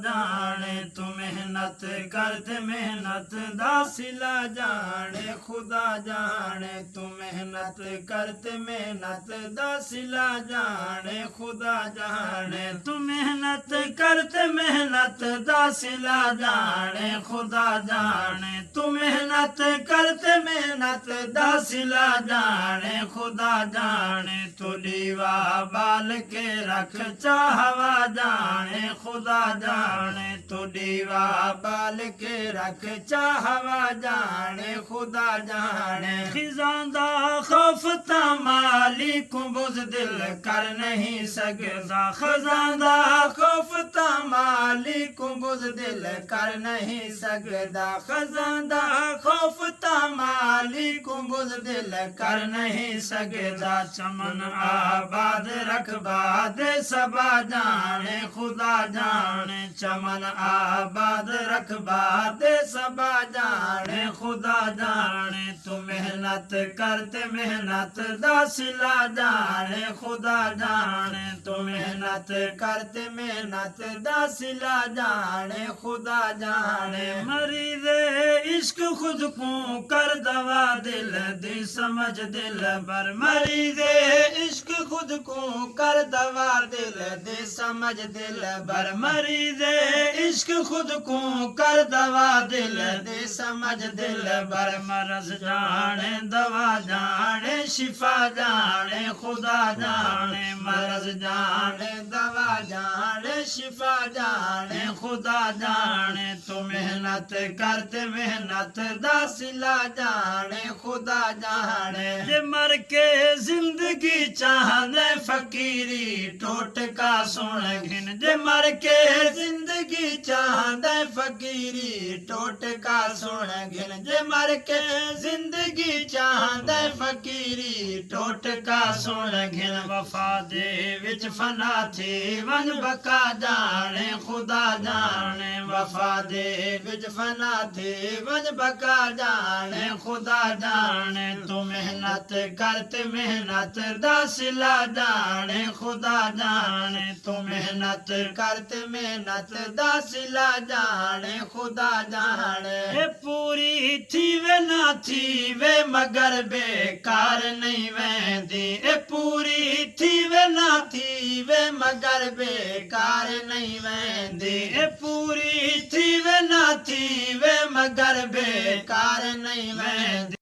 जाने तू मेहनत करते मेहनत दा सिला जाने खुदा जाने तू मेहनत करते मेहनत दा सिला जाने खुदा जाने तू मेहनत करते मेहनत दा सिला जाने खुदा जाने तू मेहनत करते मेहनत दा सिला जाने खुदा जाने तू दीवा बाल के रख चाहवा जाने खुदा जाने तू दीवा बाल के रख चाहवा जाने खुदा जाने खिजांदा खौफ ता मालिक बुज़ दिल कर नहीं सकता खजांदा खौफ ता मालिक बुज़ दिल कर नहीं सकता खजांदा खौफ ता मालिक बुज़ दिल कर नहीं सकता चमन आबाद रखबा दे सबा जाने खुदा जाने चमन आबाद रखबा दे सबा जाने खुदा जाने तू मेहनत करते मेहनत दा सिला जाने खुदा जाने तू मेहनत करते मेहनत दा सिला जाने खुदा जाने मरीज़ इश्क खुद को कर दवा दिल दी समझ दिल बर मरीज़ इश्क खुद को कर दवा दिल दे समझ दिल बर मरीज़ इश्क खुद को कर दवा दिल दे समझ दिल बर मरज जाने दवा जाने शिफा जाने खुदा जाने मरज जाने दवा जाने शिफा जाने खुदा जाने तू मेहनत करते मेहनत दा सिला जाने खुदा जाने जे मर के जिंदगी चाहने फकीरी टोटका सुन घिन जे मर के जिंदगी चाहने फकीरी टोटका सुन घिन जे मर के जिंदगी चाहने फकीरी टोटका सुन घिन वफा दे विच फना थी वन बका जाने खुदा जाने वफा दे विच फना थी वन बका जाने खुदा जाने तू मेहनत करते मेहनत दा सिला जाने खुदा जाने तू मेहनत करते मेहनत दा सिला जाने खुदा जाने पूरी थी वे ना थी वे मगर बेकार नहीं वेंदी पूरी थी वे ना थी वे मगर बेकार नहीं वेंदी पूरी थी वे ना थी वे मगर बेकार नहीं वेंदी।